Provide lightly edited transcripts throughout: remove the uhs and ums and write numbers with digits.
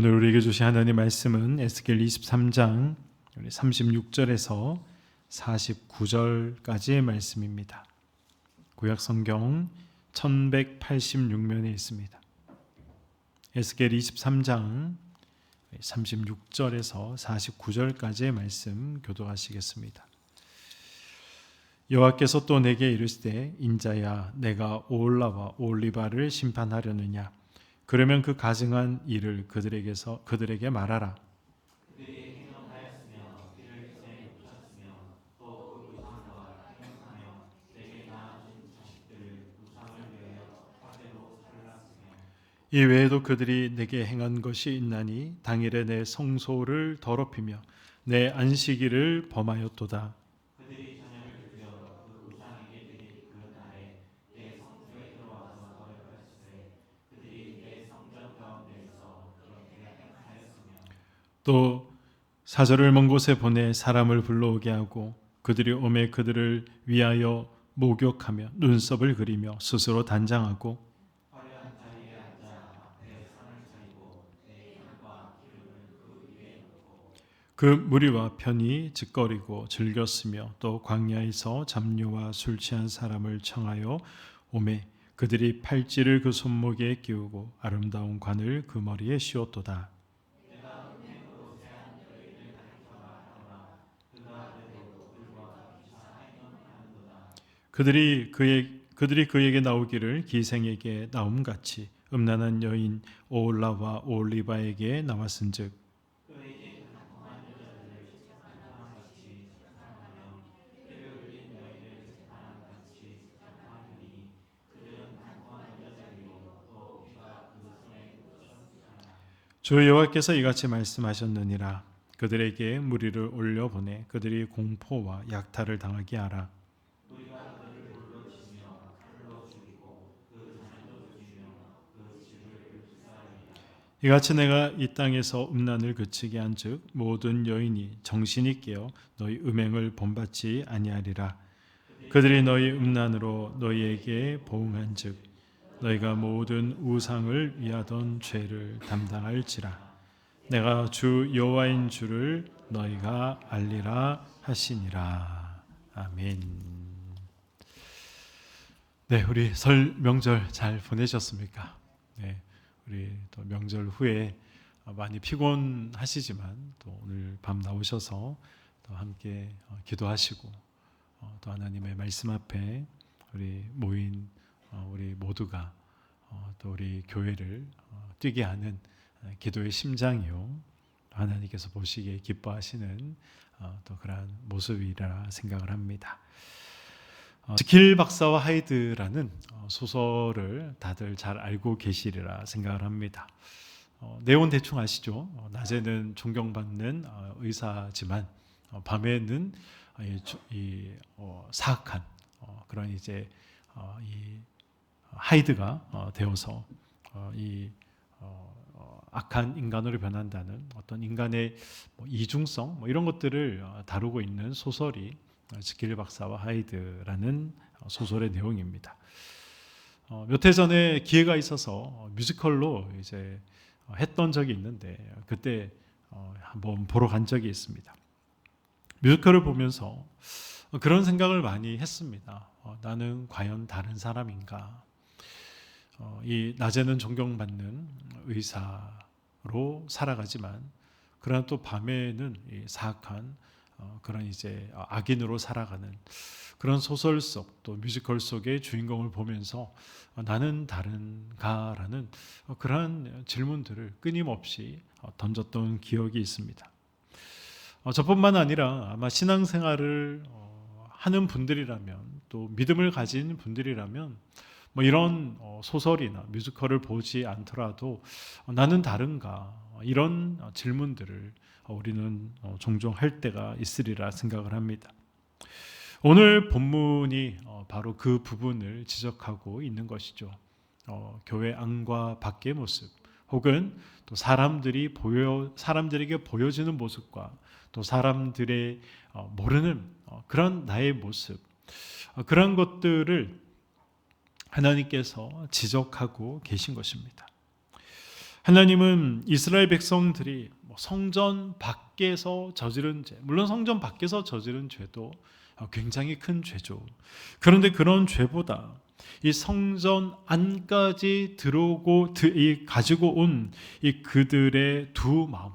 오늘 우리에게 주신 하나님 말씀은 에스겔 23장 36절에서 49절까지의 말씀입니다. 구약 성경 1186면에 있습니다. 에스겔 23장 36절에서 49절까지의 말씀 교독하시겠습니다. 여호와께서 또 내게 이르시되 인자야 내가 오홀라와 오홀리바를 심판하려느냐 그러면 그 가증한 일을 그들에게 말하라. 그들이 행동하였으며 그를 전에 붙였으며 또 그 우상과 행동하며 내게 낳아준 자식들을 우상을 위하여 화재로 살랐으며 이 외에도 그들이 내게 행한 것이 있나니 당일에 내 성소를 더럽히며 내 안식일을 범하였도다. 그들이 저녁을 드려 그 우상에게 드린 그 날에 내 성소에 들어와서 거역하였으되 그들이 내 성전 가운데에서 그렇게 행하였으며 또 사절을 먼 곳에 보내 사람을 불러오게 하고 그들이 오매 그들을 위하여 목욕하며 눈썹을 그리며 스스로 단장하고 화려한 자리에 앉아 앞에 상을 차리고 내 향과 기름을 그 위에 놓고 그 무리와 편히 짓거리고 즐겼으며 또 광야에서 잡류와 술 취한 사람을 청하여 오매 그들이 팔찌를 그 손목에 끼우고 아름다운 관을 그 머리에 씌웠도다. 내가 은행으로 세한 여인을 가리켜라 하노라 그가 그대로 그들과 비슷하여하는도다. 그들이 그에게 나오기를 기생에게 나옴같이 음란한 여인 오홀라와 오홀리바에게 나왔은즉 그에게 단콤한 여자들을 재판함 같이 재판하며 때를 흘린 여인을 재판함 같이 재판하니 그들은 단콤한 여자들이요 또 피가 그 손에 묻혔으나 주 여호와께서 이같이 말씀하셨느니라. 그들에게 무리를 올려보내 그들이 공포와 약탈을 당하게 하라. 우리가 그들을 돌로 치며 칼로 죽이고 그 자녀도 죽이며 그 집을 불사하리라. 이같이 내가 이 땅에서 음란을 그치게 한즉 모든 여인이 정신이 깨어 너희 음행을 본받지 아니하리라. 그들이 너희 음란으로 너희에게 보응한즉 너희가 모든 우상을 위하던 죄를 담당할지라. 내가 주 여호와인 줄을 너희가 알리라 하시니라. 아멘. 네, 우리 설 명절 잘 보내셨습니까? 네, 우리 또 명절 후에 많이 피곤하시지만 또 오늘 밤 나오셔서 또 함께 기도하시고 또 하나님의 말씀 앞에 우리 모인 우리 모두가 또 우리 교회를 뛰게 하는 기도의 심장이요 하나님께서 보시기에 기뻐하시는 또 그러한 모습이라 생각을 합니다. 지킬 박사와 하이드라는 소설을 다들 잘 알고 계시리라 생각을 합니다. 내용은 대충 아시죠? 낮에는 존경받는 의사지만 밤에는 사악한 그런 이제 이 하이드가 되어서 이 악한 인간으로 변한다는 어떤 인간의 이중성 이런 것들을 다루고 있는 소설이 지킬 박사와 하이드라는 소설의 내용입니다. 몇 해 전에 기회가 있어서 뮤지컬로 이제 했던 적이 있는데 그때 한번 보러 간 적이 있습니다. 뮤지컬을 보면서 그런 생각을 많이 했습니다. 나는 과연 다른 사람인가? 이 낮에는 존경받는 의사로 살아가지만 그러나 또 밤에는 이 사악한 그런 이제 악인으로 살아가는 그런 소설 속 또 뮤지컬 속의 주인공을 보면서 나는 다른가라는 그러한 질문들을 끊임없이 던졌던 기억이 있습니다. 저뿐만 아니라 아마 신앙생활을 하는 분들이라면 또 믿음을 가진 분들이라면 이런 소설이나 뮤지컬을 보지 않더라도 나는 다른가 이런 질문들을 우리는 종종 할 때가 있으리라 생각을 합니다. 오늘 본문이 바로 그 부분을 지적하고 있는 것이죠. 교회 안과 밖의 모습 혹은 또 사람들에게 보여지는 모습과 또 사람들의 모르는 그런 나의 모습 그런 것들을 하나님께서 지적하고 계신 것입니다. 하나님은 이스라엘 백성들이 성전 밖에서 저지른 죄, 물론 성전 밖에서 저지른 죄도 굉장히 큰 죄죠. 그런데 그런 죄보다 이 성전 안까지 들어오고 가지고 온 이 그들의 두 마음,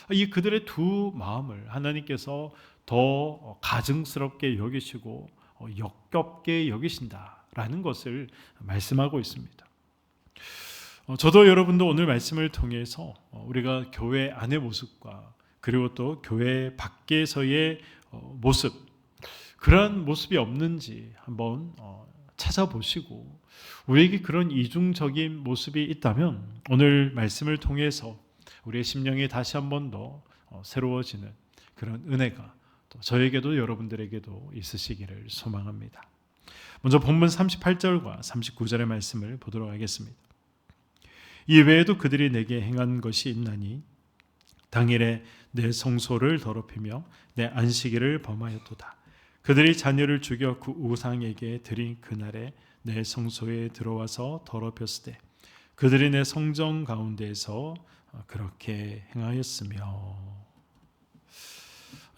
이 그들의 두 마음을 하나님께서 더 가증스럽게 여기시고 역겹게 여기신다라는 것을 말씀하고 있습니다. 저도 여러분도 오늘 말씀을 통해서 우리가 교회 안의 모습과 그리고 또 교회 밖에서의 모습, 그러한 모습이 없는지 한번 찾아보시고 우리에게 그런 이중적인 모습이 있다면 오늘 말씀을 통해서 우리의 심령이 다시 한번 더 새로워지는 그런 은혜가 또 저에게도 여러분들에게도 있으시기를 소망합니다. 먼저 본문 38절과 39절의 말씀을 보도록 하겠습니다. 이 외에도 그들이 내게 행한 것이 있나니 당일에 내 성소를 더럽히며 내 안식일을 범하였도다. 그들이 자녀를 죽여 그 우상에게 드린 그날에 내 성소에 들어와서 더럽혔을 때 그들이 내 성전 가운데에서 그렇게 행하였으며.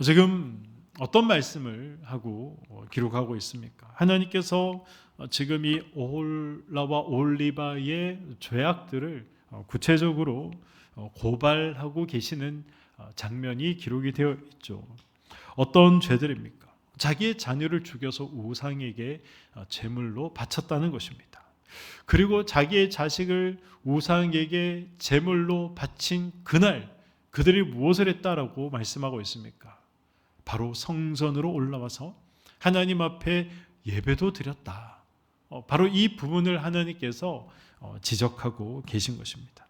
지금 어떤 말씀을 하고 기록하고 있습니까? 하나님께서 지금 이 오홀라와 오홀리바의 죄악들을 구체적으로 고발하고 계시는 장면이 기록이 되어 있죠. 어떤 죄들입니까? 자기의 자녀를 죽여서 우상에게 제물로 바쳤다는 것입니다. 그리고 자기의 자식을 우상에게 제물로 바친 그날 그들이 무엇을 했다라고 말씀하고 있습니까? 바로 성전으로 올라와서 하나님 앞에 예배도 드렸다. 바로 이 부분을 하나님께서 지적하고 계신 것입니다.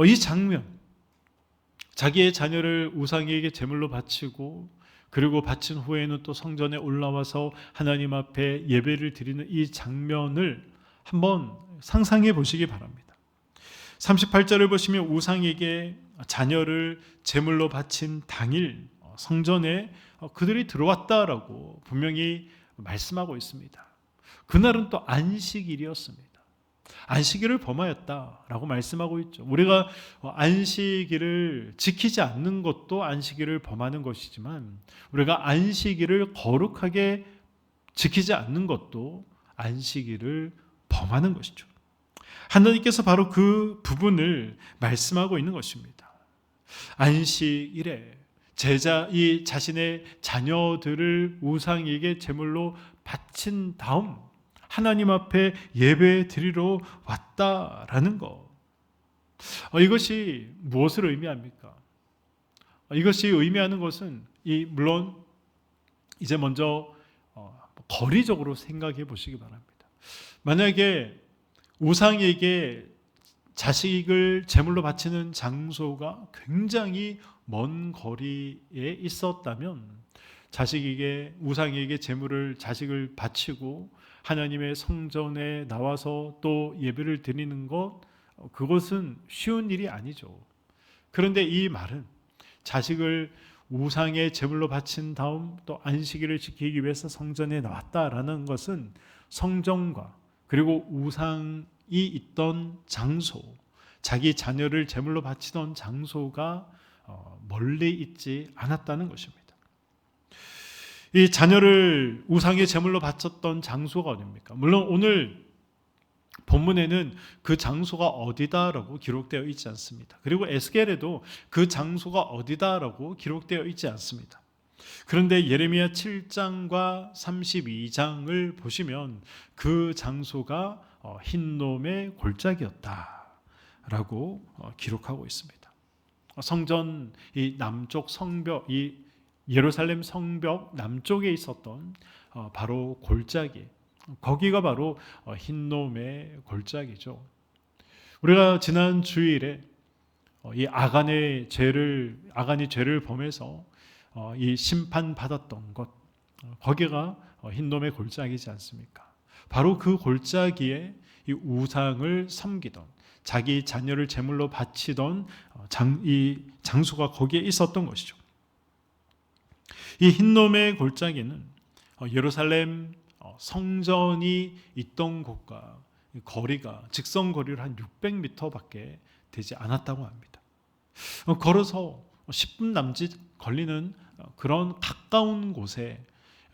이 장면, 자기의 자녀를 우상에게 제물로 바치고 그리고 바친 후에는 또 성전에 올라와서 하나님 앞에 예배를 드리는 이 장면을 한번 상상해 보시기 바랍니다. 38절을 보시면 우상에게 자녀를 제물로 바친 당일 성전에 그들이 들어왔다라고 분명히 말씀하고 있습니다. 그날은 또 안식일이었습니다. 안식일을 범하였다라고 말씀하고 있죠. 우리가 안식일을 지키지 않는 것도 안식일을 범하는 것이지만 우리가 안식일을 거룩하게 지키지 않는 것도 안식일을 범하는 것이죠. 하나님께서 바로 그 부분을 말씀하고 있는 것입니다. 안식일에 이 자신의 자녀들을 우상에게 제물로 바친 다음 하나님 앞에 예배 드리러 왔다라는 것. 이것이 무엇을 의미합니까? 이것이 의미하는 것은 물론 이제 먼저 거리적으로 생각해 보시기 바랍니다. 만약에 우상에게 자식을 제물로 바치는 장소가 굉장히 먼 거리에 있었다면 우상에게 자식을 바치고 하나님의 성전에 나와서 또 예배를 드리는 그것은 쉬운 일이 아니죠. 그런데 이 말은 자식을 우상의 제물로 바친 다음 또 안식일을 지키기 위해서 성전에 나왔다라는 것은 성전과 그리고 우상이 있던 장소, 자기 자녀를 제물로 바치던 장소가 멀리 있지 않았다는 것입니다. 이 자녀를 우상의 제물로 바쳤던 장소가 어디입니까? 물론 오늘 본문에는 그 장소가 어디다라고 기록되어 있지 않습니다. 그리고 에스겔에도 그 장소가 어디다라고 기록되어 있지 않습니다. 그런데 예레미야 7장과 32장을 보시면 그 장소가 흰놈의 골짜기였다라고 기록하고 있습니다. 성전 이 남쪽 성벽, 이 예루살렘 성벽 남쪽에 있었던 바로 골짜기, 거기가 바로 흰놈의 골짜기죠. 우리가 지난 주일에 이 아간이 죄를 범해서 이 심판받았던 것, 거기가 흰놈의 골짜기지 않습니까? 바로 그 골짜기에 이 우상을 섬기던, 자기 자녀를 제물로 바치던 이 장소가 거기에 있었던 것이죠. 이 흰놈의 골짜기는 예루살렘 성전이 있던 곳과 거리가 직선 거리를 한 600m밖에 되지 않았다고 합니다. 걸어서 10분 남짓 걸리는 그런 가까운 곳에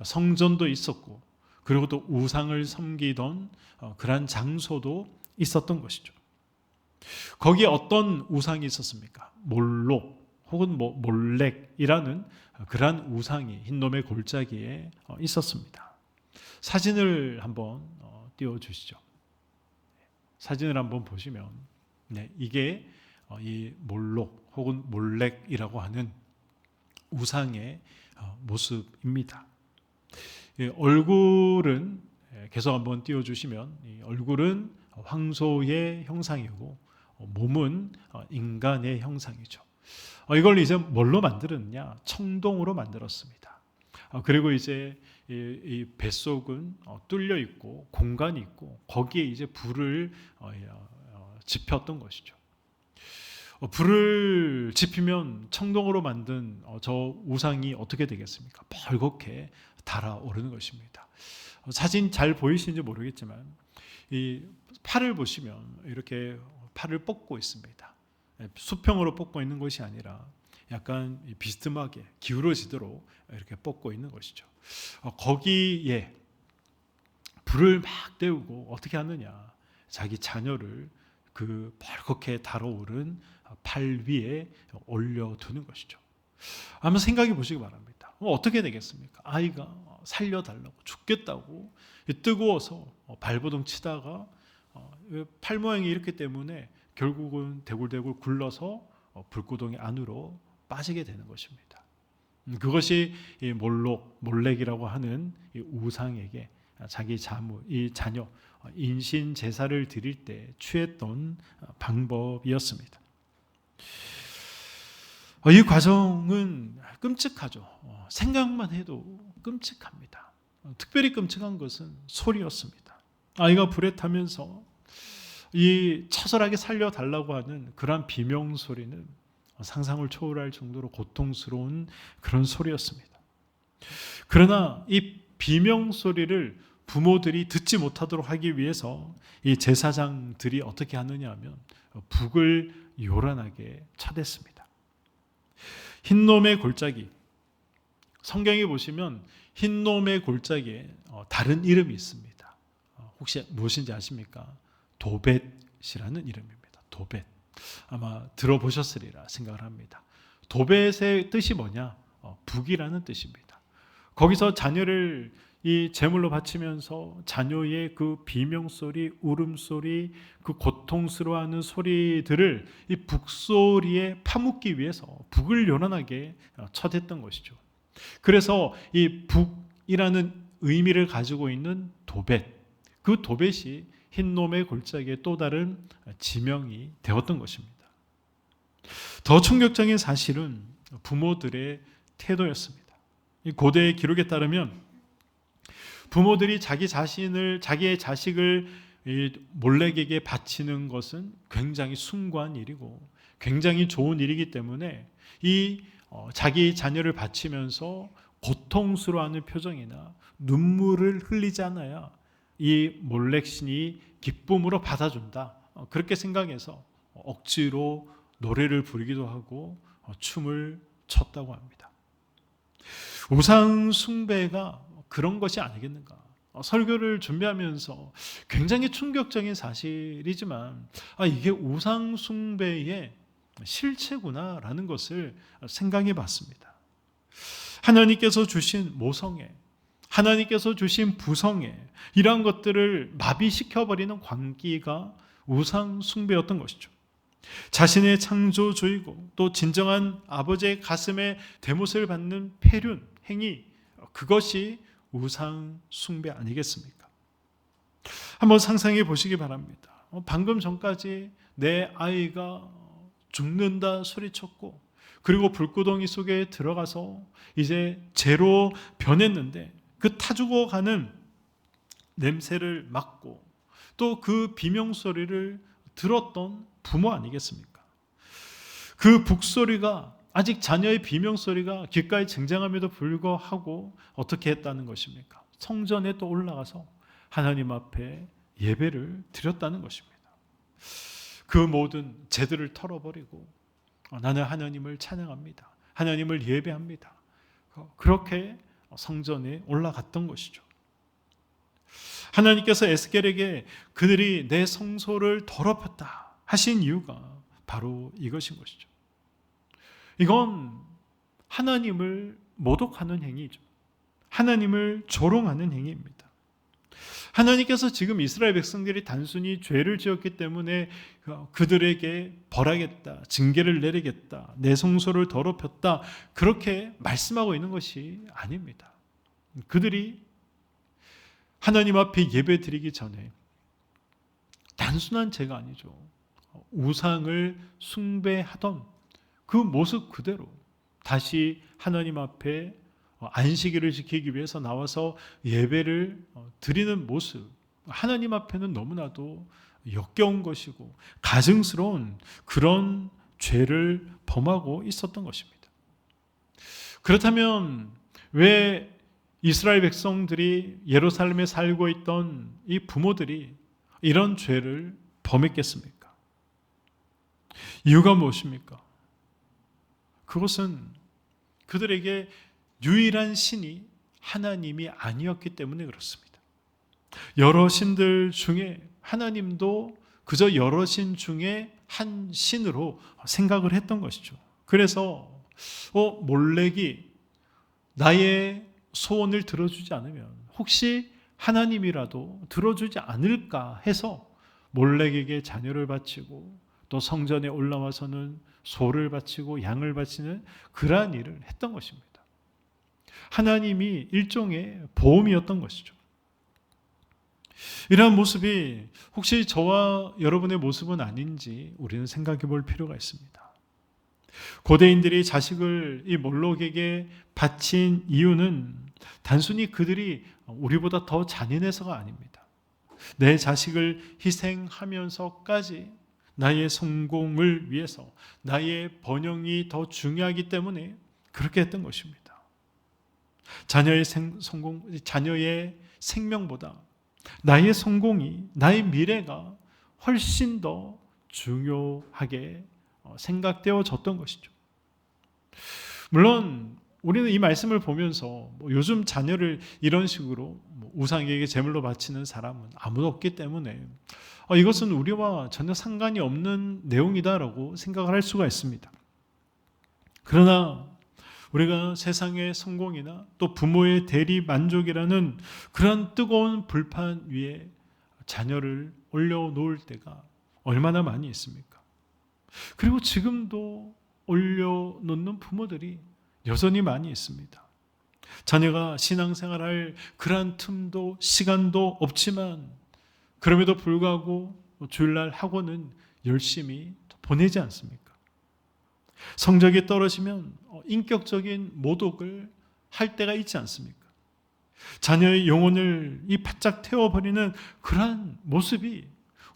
성전도 있었고, 그리고 또 우상을 섬기던 그러한 장소도 있었던 것이죠. 거기에 어떤 우상이 있었습니까? 몰록 혹은 몰렉이라는 그러한 우상이 흰놈의 골짜기에 있었습니다. 사진을 한번 띄워주시죠. 사진을 한번 보시면 이게 이 몰록 혹은 몰렉이라고 하는 우상의 모습입니다. 얼굴은 계속 한번 띄워주시면, 이 얼굴은 황소의 형상이고 몸은 인간의 형상이죠. 이걸 이제 뭘로 만들었냐? 청동으로 만들었습니다. 그리고 이제 이 뱃속은 뚫려 있고 공간이 있고 거기에 이제 불을 지폈던 것이죠. 불을 지피면 청동으로 만든 저 우상이 어떻게 되겠습니까? 벌겋게 달아오르는 것입니다. 사진 잘 보이시는지 모르겠지만 이 팔을 보시면 이렇게 팔을 뻗고 있습니다. 수평으로 뻗고 있는 것이 아니라 약간 비스듬하게 기울어지도록 이렇게 뻗고 있는 것이죠. 거기에 불을 막 때우고 어떻게 하느냐? 자기 자녀를 그 벌겋게 달아오른 팔 위에 올려두는 것이죠. 한번 생각해 보시기 바랍니다. 어떻게 되겠습니까? 아이가 살려달라고 죽겠다고 뜨거워서 발버둥 치다가 팔 모양이 이렇기 때문에 결국은 대굴대굴 굴러서 불구덩이 안으로 빠지게 되는 것입니다. 그것이 이 몰렉이라고 하는 이 우상에게 자기 자녀 인신 제사를 드릴 때 취했던 방법이었습니다. 이 과정은 끔찍하죠. 생각만 해도 끔찍합니다. 특별히 끔찍한 것은 소리였습니다. 아이가 불에 타면서 이 처절하게 살려달라고 하는 그러한 비명 소리는 상상을 초월할 정도로 고통스러운 그런 소리였습니다. 그러나 이 비명 소리를 부모들이 듣지 못하도록 하기 위해서 이 제사장들이 어떻게 하느냐 하면 북을 요란하게 쳐댔습니다. 흰놈의 골짜기, 성경에 보시면 흰놈의 골짜기에 다른 이름이 있습니다. 혹시 무엇인지 아십니까? 도벳이라는 이름입니다. 도벳. 아마 들어보셨으리라 생각을 합니다. 도벳의 뜻이 뭐냐? 북이라는 뜻입니다. 거기서 자녀를 이 제물로 바치면서 자녀의 그 비명소리, 울음소리, 그 고통스러워하는 소리들을 이 북소리에 파묻기 위해서 북을 요란하게 쳐댔던 것이죠. 그래서 이 북이라는 의미를 가지고 있는 도벳, 그 도벳이 흰놈의 골짜기의 또 다른 지명이 되었던 것입니다. 더 충격적인 사실은 부모들의 태도였습니다. 이 고대의 기록에 따르면 부모들이 자기의 자식을 몰렉에게 바치는 것은 굉장히 숭고한 일이고 굉장히 좋은 일이기 때문에 자기 자녀를 바치면서 고통스러워하는 표정이나 눈물을 흘리지 않아야 이 몰렉 신이 기쁨으로 받아준다. 그렇게 생각해서 억지로 노래를 부르기도 하고 춤을 췄다고 합니다. 우상 숭배가 그런 것이 아니겠는가? 설교를 준비하면서 굉장히 충격적인 사실이지만 이게 우상 숭배의 실체구나라는 것을 생각해 봤습니다. 하나님께서 주신 모성애, 하나님께서 주신 부성애, 이러한 것들을 마비시켜버리는 광기가 우상 숭배였던 것이죠. 자신의 창조주이고 또 진정한 아버지의 가슴에 대못을 받는 폐륜, 행위, 그것이 우상 숭배 아니겠습니까? 한번 상상해 보시기 바랍니다. 방금 전까지 내 아이가 죽는다 소리쳤고 그리고 불구덩이 속에 들어가서 이제 재로 변했는데 그 타 죽어가는 냄새를 맡고 또 그 비명소리를 들었던 부모 아니겠습니까? 그 북소리가 아직 자녀의 비명소리가 귓가에 쟁쟁함에도 불구하고 어떻게 했다는 것입니까? 성전에 또 올라가서 하나님 앞에 예배를 드렸다는 것입니다. 그 모든 제들을 털어버리고 나는 하나님을 찬양합니다. 하나님을 예배합니다. 그렇게 성전에 올라갔던 것이죠. 하나님께서 에스겔에게 그들이 내 성소를 더럽혔다 하신 이유가 바로 이것인 것이죠. 이건 하나님을 모독하는 행위죠. 하나님을 조롱하는 행위입니다. 하나님께서 지금 이스라엘 백성들이 단순히 죄를 지었기 때문에 그들에게 벌하겠다, 징계를 내리겠다, 내 성소를 더럽혔다, 그렇게 말씀하고 있는 것이 아닙니다. 그들이 하나님 앞에 예배 드리기 전에 단순한 죄가 아니죠. 우상을 숭배하던 그 모습 그대로 다시 하나님 앞에 안식일을 지키기 위해서 나와서 예배를 드리는 모습, 하나님 앞에는 너무나도 역겨운 것이고 가증스러운 그런 죄를 범하고 있었던 것입니다. 그렇다면 왜 이스라엘 백성들이 예루살렘에 살고 있던 이 부모들이 이런 죄를 범했겠습니까? 이유가 무엇입니까? 그것은 그들에게 유일한 신이 하나님이 아니었기 때문에 그렇습니다. 여러 신들 중에 하나님도 그저 여러 신 중에 한 신으로 생각을 했던 것이죠. 그래서 몰렉이 나의 소원을 들어주지 않으면 혹시 하나님이라도 들어주지 않을까 해서 몰렉에게 자녀를 바치고 또 성전에 올라와서는 소를 바치고 양을 바치는 그러한 일을 했던 것입니다. 하나님이 일종의 보험이었던 것이죠. 이러한 모습이 혹시 저와 여러분의 모습은 아닌지 우리는 생각해 볼 필요가 있습니다. 고대인들이 자식을 이 몰록에게 바친 이유는 단순히 그들이 우리보다 더 잔인해서가 아닙니다. 내 자식을 희생하면서까지 나의 성공을 위해서 나의 번영이 더 중요하기 때문에 그렇게 했던 것입니다. 자녀의 자녀의 생명보다 나의 성공이, 나의 미래가 훨씬 더 중요하게 생각되어졌던 것이죠. 물론 우리는 이 말씀을 보면서 요즘 자녀를 이런 식으로 우상에게 제물로 바치는 사람은 아무도 없기 때문에 이것은 우리와 전혀 상관이 없는 내용이다라고 생각을 할 수가 있습니다. 그러나 우리가 세상의 성공이나 또 부모의 대리 만족이라는 그런 뜨거운 불판 위에 자녀를 올려놓을 때가 얼마나 많이 있습니까? 그리고 지금도 올려놓는 부모들이 여전히 많이 있습니다. 자녀가 신앙생활할 그러한 틈도 시간도 없지만 그럼에도 불구하고 주일날 학원은 열심히 보내지 않습니까? 성적이 떨어지면 인격적인 모독을 할 때가 있지 않습니까? 자녀의 영혼을 바짝 태워버리는 그러한 모습이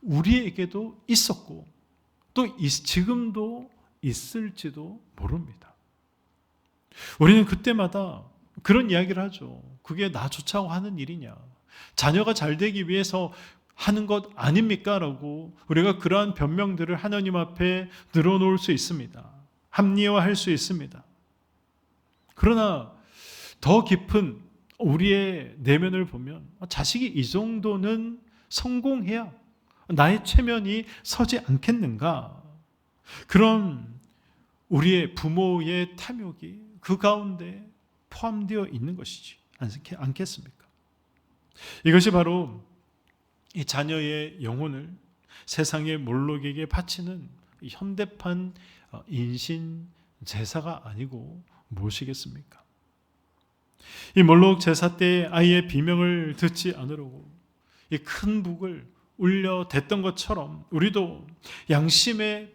우리에게도 있었고 또 지금도 있을지도 모릅니다. 우리는 그때마다 그런 이야기를 하죠. 그게 나 좋자고 하는 일이냐? 자녀가 잘 되기 위해서 하는 것 아닙니까? 라고 우리가 그러한 변명들을 하나님 앞에 늘어놓을 수 있습니다. 합리화할 수 있습니다. 그러나 더 깊은 우리의 내면을 보면 자식이 이 정도는 성공해야 나의 체면이 서지 않겠는가? 그런 우리의 부모의 탐욕이 그 가운데 포함되어 있는 것이지 않겠습니까? 이것이 바로 이 자녀의 영혼을 세상의 몰록에게 바치는 현대판 인신 제사가 아니고 무엇이겠습니까? 이 몰록 제사 때 아이의 비명을 듣지 않으려고 이 큰 북을 울려댔던 것처럼 우리도 양심의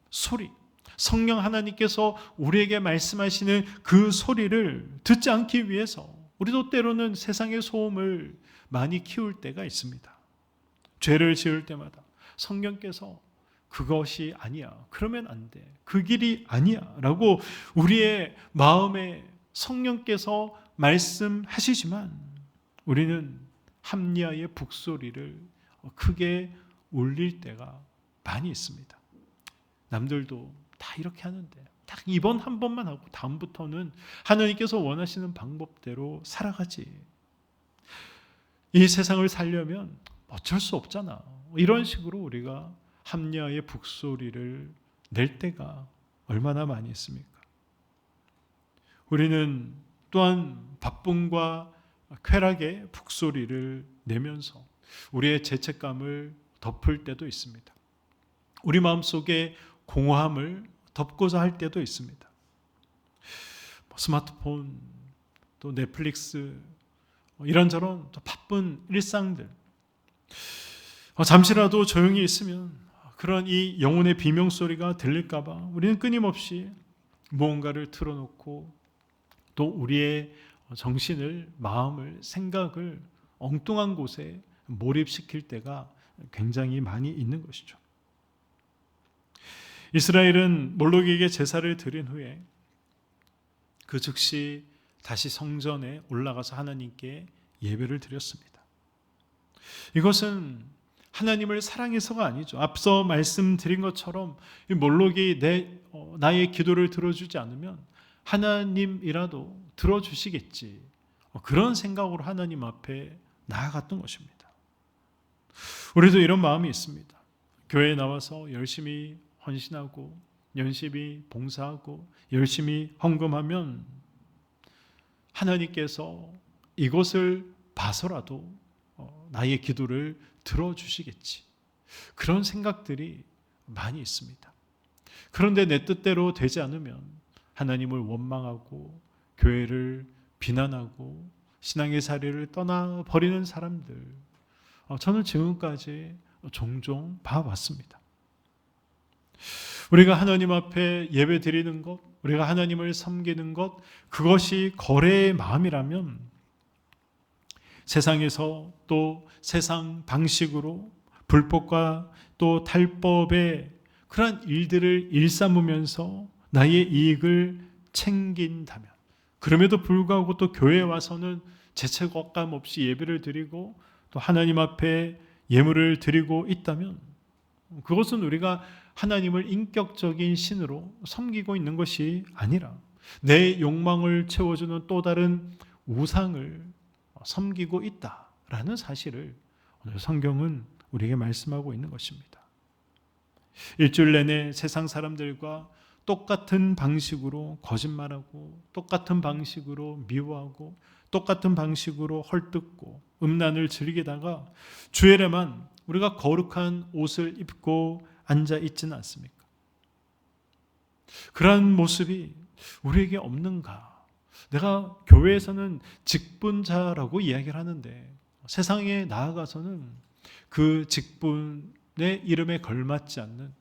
소리, 성령 하나님께서 우리에게 말씀하시는 그 소리를 듣지 않기 위해서 우리도 때로는 세상의 소음을 많이 키울 때가 있습니다. 죄를 지을 때마다 성령께서 그것이 아니야, 그러면 안 돼, 그 길이 아니야 라고 우리의 마음에 성령께서 말씀하시지만 우리는 합리화의 북소리를 크게 울릴 때가 많이 있습니다. 남들도 다 이렇게 하는데 딱 이번 한 번만 하고 다음부터는 하나님께서 원하시는 방법대로 살아가지. 이 세상을 살려면 어쩔 수 없잖아. 이런 식으로 우리가 합리화의 북소리를 낼 때가 얼마나 많이 있습니까? 우리는 또한 바쁨과 쾌락의 북소리를 내면서 우리의 죄책감을 덮을 때도 있습니다. 우리 마음속에 공허함을 덮고자 할 때도 있습니다. 스마트폰, 또 넷플릭스, 이런저런 또 바쁜 일상들, 잠시라도 조용히 있으면 그런 이 영혼의 비명소리가 들릴까 봐 우리는 끊임없이 무언가를 틀어놓고 또 우리의 정신을, 마음을, 생각을 엉뚱한 곳에 몰입시킬 때가 굉장히 많이 있는 것이죠. 이스라엘은 몰록에게 제사를 드린 후에 그 즉시 다시 성전에 올라가서 하나님께 예배를 드렸습니다. 이것은 하나님을 사랑해서가 아니죠. 앞서 말씀드린 것처럼 이 몰록이 나의 기도를 들어주지 않으면 하나님이라도 들어주시겠지. 그런 생각으로 하나님 앞에 나아갔던 것입니다. 우리도 이런 마음이 있습니다. 교회에 나와서 열심히 헌신하고 열심히 봉사하고 열심히 헌금하면 하나님께서 이것을 봐서라도 나의 기도를 들어주시겠지. 그런 생각들이 많이 있습니다. 그런데 내 뜻대로 되지 않으면 하나님을 원망하고 교회를 비난하고 신앙의 자리를 떠나버리는 사람들, 저는 지금까지 종종 봐왔습니다. 우리가 하나님 앞에 예배 드리는 것, 우리가 하나님을 섬기는 것, 그것이 거래의 마음이라면 세상에서 또 세상 방식으로 불법과 또 탈법의 그러한 일들을 일삼으면서 나의 이익을 챙긴다면, 그럼에도 불구하고 또 교회에 와서는 죄책감 없이 예배를 드리고 또 하나님 앞에 예물을 드리고 있다면 그것은 우리가 하나님을 인격적인 신으로 섬기고 있는 것이 아니라 내 욕망을 채워주는 또 다른 우상을 섬기고 있다라는 사실을 오늘 성경은 우리에게 말씀하고 있는 것입니다. 일주일 내내 세상 사람들과 똑같은 방식으로 거짓말하고 똑같은 방식으로 미워하고 똑같은 방식으로 헐뜯고 음란을 즐기다가 주일에만 우리가 거룩한 옷을 입고 앉아 있지는 않습니까? 그러한 모습이 우리에게 없는가? 내가 교회에서는 직분자라고 이야기를 하는데 세상에 나아가서는 그 직분의 이름에 걸맞지 않는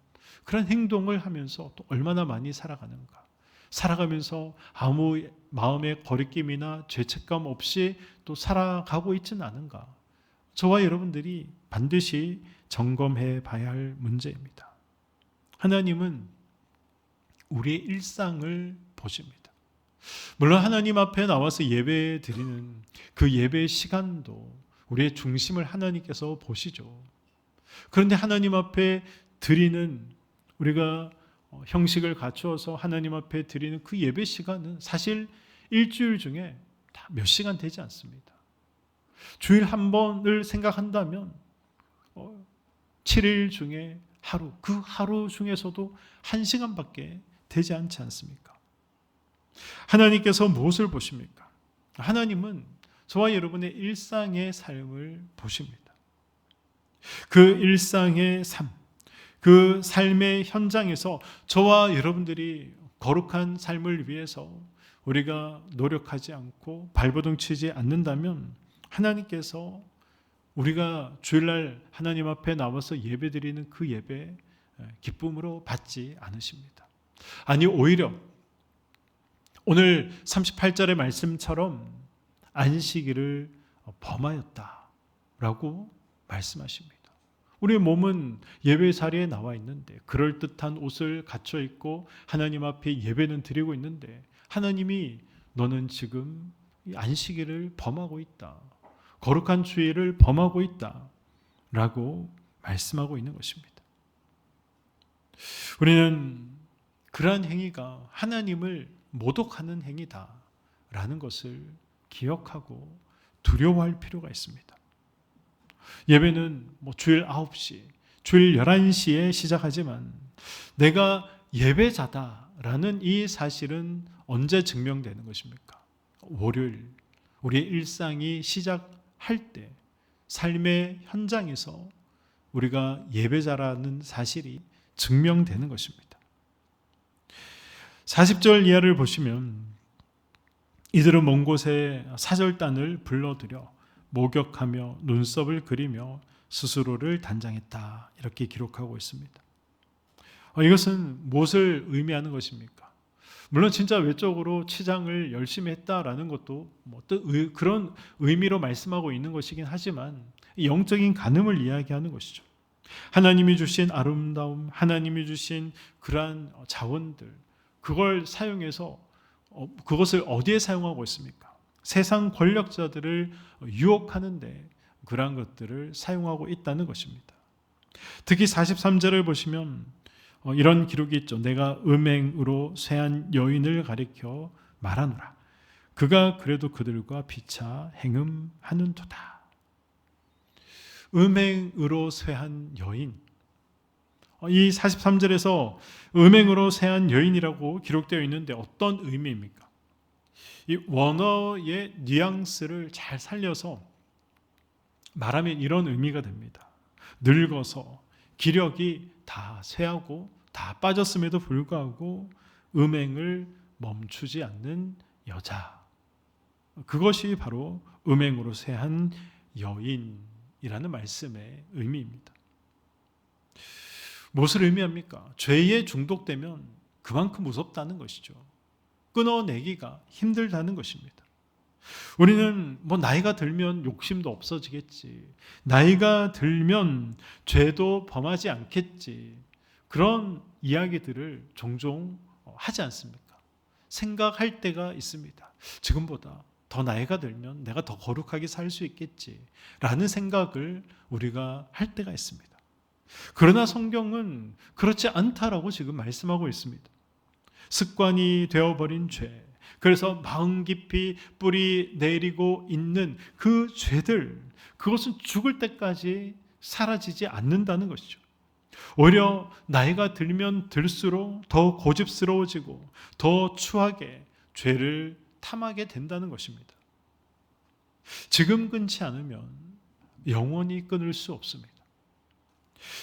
그런 행동을 하면서 또 얼마나 많이 살아가는가? 살아가면서 아무 마음의 거리낌이나 죄책감 없이 또 살아가고 있지는 않은가? 저와 여러분들이 반드시 점검해 봐야 할 문제입니다. 하나님은 우리의 일상을 보십니다. 물론 하나님 앞에 나와서 예배 드리는 그 예배 시간도 우리의 중심을 하나님께서 보시죠. 그런데 하나님 앞에 드리는 우리가 형식을 갖추어서 하나님 앞에 드리는 그 예배 시간은 사실 일주일 중에 다 몇 시간 되지 않습니다. 주일 한 번을 생각한다면 7일 중에 하루, 그 하루 중에서도 1시간밖에 되지 않지 않습니까? 하나님께서 무엇을 보십니까? 하나님은 저와 여러분의 일상의 삶을 보십니다. 그 일상의 삶, 그 삶의 현장에서 저와 여러분들이 거룩한 삶을 위해서 우리가 노력하지 않고 발버둥 치지 않는다면 하나님께서 우리가 주일날 하나님 앞에 나와서 예배드리는 그 예배 기쁨으로 받지 않으십니다. 아니 오히려 오늘 38절의 말씀처럼 안식일을 범하였다라고 말씀하십니다. 우리의 몸은 예배 자리에 나와 있는데 그럴듯한 옷을 갖춰 입고 하나님 앞에 예배는 드리고 있는데 하나님이 너는 지금 안식일을 범하고 있다. 거룩한 주일을 범하고 있다. 라고 말씀하고 있는 것입니다. 우리는 그러한 행위가 하나님을 모독하는 행위다라는 것을 기억하고 두려워할 필요가 있습니다. 예배는 주일 9시, 주일 11시에 시작하지만 내가 예배자다라는 이 사실은 언제 증명되는 것입니까? 월요일, 우리의 일상이 시작할 때 삶의 현장에서 우리가 예배자라는 사실이 증명되는 것입니다. 40절 이하를 보시면 이들은 먼 곳에 사절단을 불러들여 목욕하며 눈썹을 그리며 스스로를 단장했다, 이렇게 기록하고 있습니다. 이것은 무엇을 의미하는 것입니까? 물론 진짜 외적으로 치장을 열심히 했다라는 것도 그런 의미로 말씀하고 있는 것이긴 하지만 영적인 간음을 이야기하는 것이죠. 하나님이 주신 아름다움, 하나님이 주신 그러한 자원들, 그걸 사용해서 그것을 어디에 사용하고 있습니까? 세상 권력자들을 유혹하는데 그러한 것들을 사용하고 있다는 것입니다. 특히 43절을 보시면 이런 기록이 있죠. 내가 음행으로 쇠한 여인을 가리켜 말하노라. 그가 그래도 그들과 비차 행음하는도다. 음행으로 쇠한 여인. 이 43절에서 음행으로 쇠한 여인이라고 기록되어 있는데 어떤 의미입니까? 이 원어의 뉘앙스를 잘 살려서 말하면 이런 의미가 됩니다. 늙어서 기력이 다 쇠하고 다 빠졌음에도 불구하고 음행을 멈추지 않는 여자. 그것이 바로 음행으로 쇠한 여인이라는 말씀의 의미입니다. 무엇을 의미합니까? 죄에 중독되면 그만큼 무섭다는 것이죠. 끊어내기가 힘들다는 것입니다. 우리는 나이가 들면 욕심도 없어지겠지, 나이가 들면 죄도 범하지 않겠지, 그런 이야기들을 종종 하지 않습니까? 생각할 때가 있습니다. 지금보다 더 나이가 들면 내가 더 거룩하게 살 수 있겠지 라는 생각을 우리가 할 때가 있습니다. 그러나 성경은 그렇지 않다라고 지금 말씀하고 있습니다. 습관이 되어버린 죄, 그래서 마음 깊이 뿌리 내리고 있는 그 죄들, 그것은 죽을 때까지 사라지지 않는다는 것이죠. 오히려 나이가 들면 들수록 더 고집스러워지고 더 추하게 죄를 탐하게 된다는 것입니다. 지금 끊지 않으면 영원히 끊을 수 없습니다.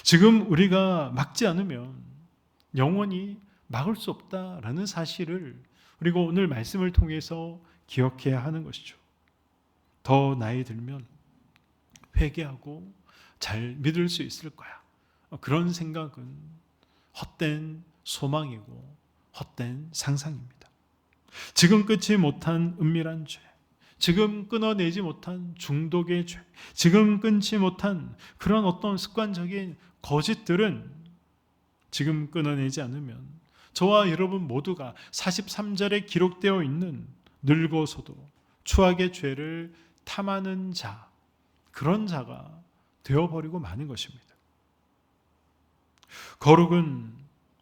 지금 우리가 막지 않으면 영원히 막을 수 없다라는 사실을 그리고 오늘 말씀을 통해서 기억해야 하는 것이죠. 더 나이 들면 회개하고 잘 믿을 수 있을 거야. 그런 생각은 헛된 소망이고 헛된 상상입니다. 지금 끊지 못한 은밀한 죄, 지금 끊어내지 못한 중독의 죄, 지금 끊지 못한 그런 어떤 습관적인 거짓들은 지금 끊어내지 않으면 저와 여러분 모두가 43절에 기록되어 있는 늙어서도 추악의 죄를 탐하는 자, 그런 자가 되어버리고 마는 것입니다. 거룩은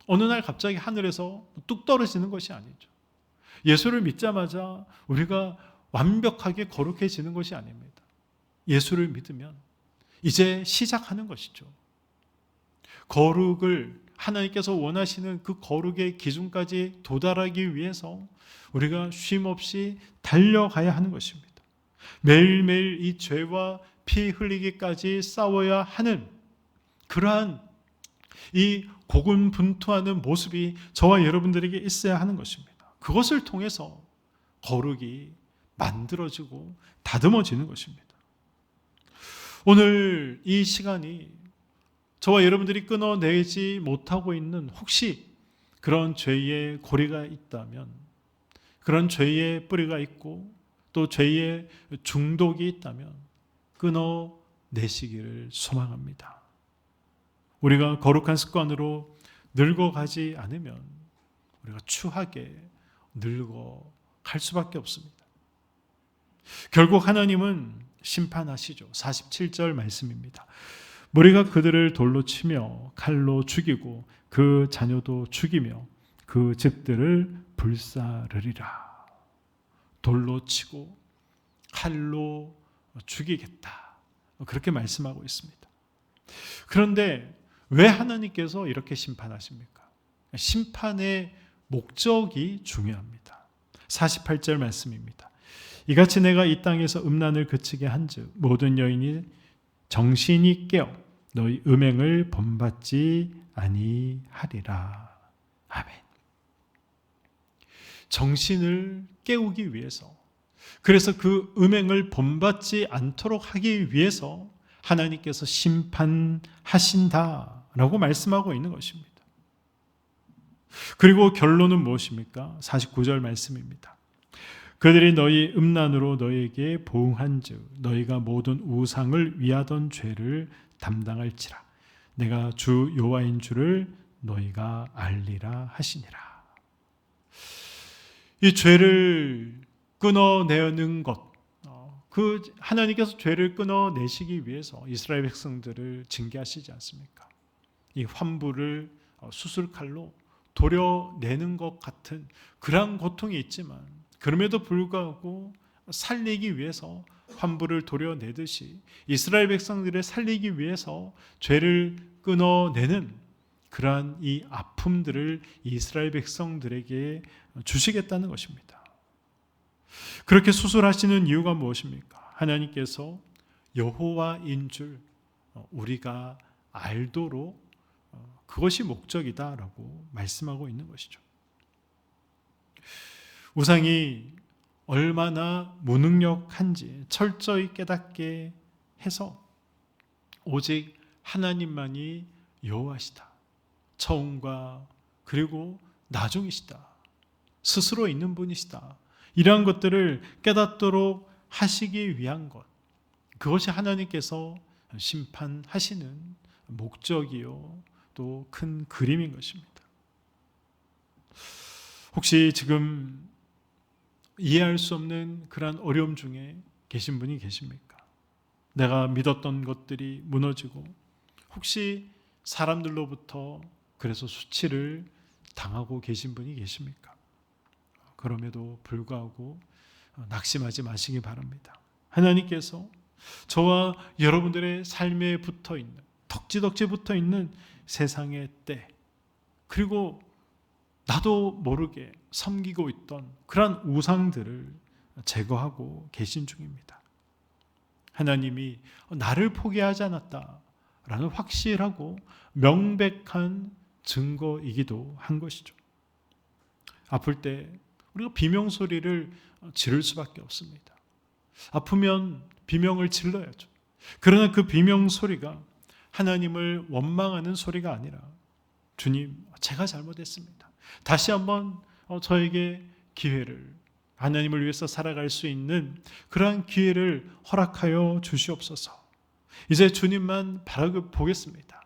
어느 날 갑자기 하늘에서 뚝 떨어지는 것이 아니죠. 예수를 믿자마자 우리가 완벽하게 거룩해지는 것이 아닙니다. 예수를 믿으면 이제 시작하는 것이죠. 거룩을 하나님께서 원하시는 그 거룩의 기준까지 도달하기 위해서 우리가 쉼없이 달려가야 하는 것입니다. 매일매일 이 죄와 피 흘리기까지 싸워야 하는 그러한 이 고군분투하는 모습이 저와 여러분들에게 있어야 하는 것입니다. 그것을 통해서 거룩이 만들어지고 다듬어지는 것입니다. 오늘 이 시간이 저와 여러분들이 끊어내지 못하고 있는 혹시 그런 죄의 고리가 있다면, 그런 죄의 뿌리가 있고 또 죄의 중독이 있다면 끊어내시기를 소망합니다. 우리가 거룩한 습관으로 늙어가지 않으면 우리가 추하게 늙어갈 수밖에 없습니다. 결국 하나님은 심판하시죠. 47절 말씀입니다. 무리가 그들을 돌로 치며 칼로 죽이고 그 자녀도 죽이며 그 집들을 불사르리라. 돌로 치고 칼로 죽이겠다. 그렇게 말씀하고 있습니다. 그런데 왜 하나님께서 이렇게 심판하십니까? 심판의 목적이 중요합니다. 48절 말씀입니다. 이같이 내가 이 땅에서 음란을 그치게 한즉 모든 여인이 정신이 깨어 너희 음행을 본받지 아니하리라. 아멘. 정신을 깨우기 위해서, 그래서 그 음행을 본받지 않도록 하기 위해서 하나님께서 심판하신다라고 말씀하고 있는 것입니다. 그리고 결론은 무엇입니까? 49절 말씀입니다. 그들이 너희 음란으로 너희에게 보응한즉 너희가 모든 우상을 위하던 죄를 담당할지라. 내가 주 여호와인 줄을 너희가 알리라 하시니라. 이 죄를 끊어내는 것, 그 하나님께서 죄를 끊어내시기 위해서 이스라엘 백성들을 징계하시지 않습니까? 이 환부를 수술칼로 도려내는 것 같은 그러한 고통이 있지만 그럼에도 불구하고 살리기 위해서 환부를 도려내듯이 이스라엘 백성들을 살리기 위해서 죄를 끊어내는 그러한 이 아픔들을 이스라엘 백성들에게 주시겠다는 것입니다. 그렇게 수술하시는 이유가 무엇입니까? 하나님께서 여호와인 줄 우리가 알도록 그것이 목적이다라고 말씀하고 있는 것이죠. 우상이 얼마나 무능력한지 철저히 깨닫게 해서 오직 하나님만이 여호와시다, 처음과 그리고 나중이시다, 스스로 있는 분이시다, 이러한 것들을 깨닫도록 하시기 위한 것, 그것이 하나님께서 심판하시는 목적이요 또 큰 그림인 것입니다. 혹시 지금 이해할 수 없는 그러한 어려움 중에 계신 분이 계십니까? 내가 믿었던 것들이 무너지고 혹시 사람들로부터 그래서 수치를 당하고 계신 분이 계십니까? 그럼에도 불구하고 낙심하지 마시기 바랍니다. 하나님께서 저와 여러분들의 삶에 붙어있는, 덕지덕지 붙어있는 세상의 때, 그리고 나도 모르게 섬기고 있던 그러한 우상들을 제거하고 계신 중입니다. 하나님이 나를 포기하지 않았다라는 확실하고 명백한 증거이기도 한 것이죠. 아플 때 우리가 비명소리를 지를 수밖에 없습니다. 아프면 비명을 질러야죠. 그러나 그 비명소리가 하나님을 원망하는 소리가 아니라 주님, 제가 잘못했습니다. 다시 한번 저에게 기회를, 하나님을 위해서 살아갈 수 있는 그러한 기회를 허락하여 주시옵소서. 이제 주님만 바라보겠습니다.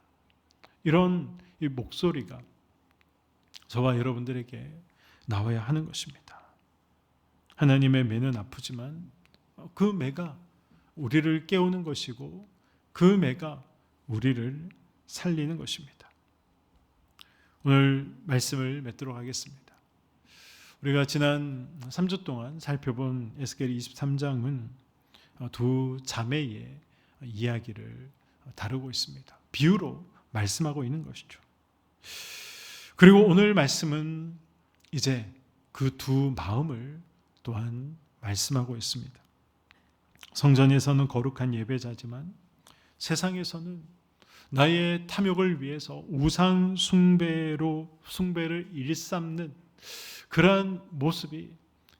이런 이 목소리가 저와 여러분들에게 나와야 하는 것입니다. 하나님의 매는 아프지만 그 매가 우리를 깨우는 것이고 그 매가 우리를 살리는 것입니다. 오늘 말씀을 맺도록 하겠습니다. 우리가 지난 3주 동안 살펴본 에스겔 23장은 두 자매의 이야기를 다루고 있습니다. 비유로 말씀하고 있는 것이죠. 그리고 오늘 말씀은 이제 그 두 마음을 또한 말씀하고 있습니다. 성전에서는 거룩한 예배자지만 세상에서는 나의 탐욕을 위해서 우상 숭배를 일삼는 그러한 모습이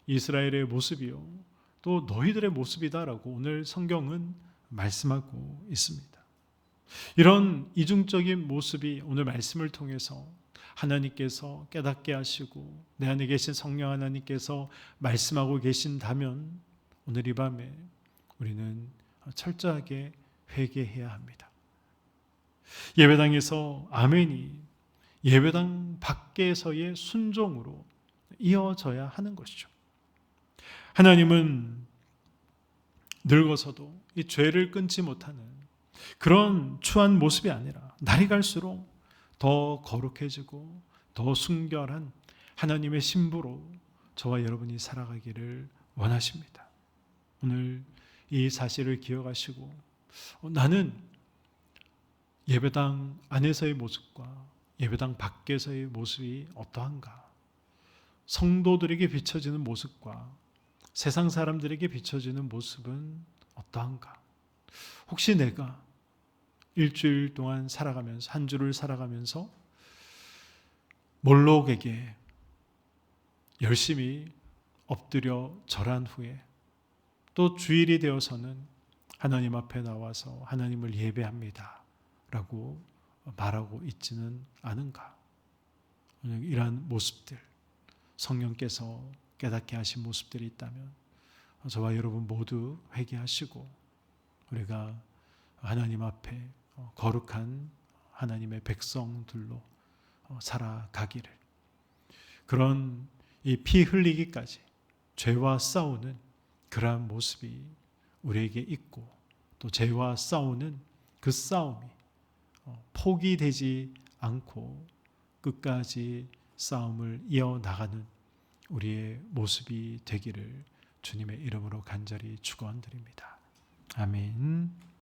이스라엘의 모습이요 또 너희들의 모습이다라고 오늘 성경은 말씀하고 있습니다. 이런 이중적인 모습이 오늘 말씀을 통해서 하나님께서 깨닫게 하시고 내 안에 계신 성령 하나님께서 말씀하고 계신다면 오늘 이 밤에 우리는 철저하게 회개해야 합니다. 예배당에서 아멘이 예배당 밖에서의 순종으로 이어져야 하는 것이죠. 하나님은 늙어서도 이 죄를 끊지 못하는 그런 추한 모습이 아니라 날이 갈수록 더 거룩해지고 더 순결한 하나님의 신부로 저와 여러분이 살아가기를 원하십니다. 오늘 이 사실을 기억하시고 나는 예배당 안에서의 모습과 예배당 밖에서의 모습이 어떠한가? 성도들에게 비춰지는 모습과 세상 사람들에게 비춰지는 모습은 어떠한가? 혹시 내가 일주일 동안 살아가면서, 한 주를 살아가면서 몰록에게 열심히 엎드려 절한 후에 또 주일이 되어서는 하나님 앞에 나와서 하나님을 예배합니다 라고 말하고 있지는 않은가? 이러한 모습들, 성령께서 깨닫게 하신 모습들이 있다면 저와 여러분 모두 회개하시고 우리가 하나님 앞에 거룩한 하나님의 백성들로 살아가기를, 그런 이 피 흘리기까지 죄와 싸우는 그러한 모습이 우리에게 있고 또 죄와 싸우는 그 싸움이 포기되지 않고 끝까지 싸움을 이어나가는 우리의 모습이 되기를 주님의 이름으로 간절히 축원드립니다. 아멘.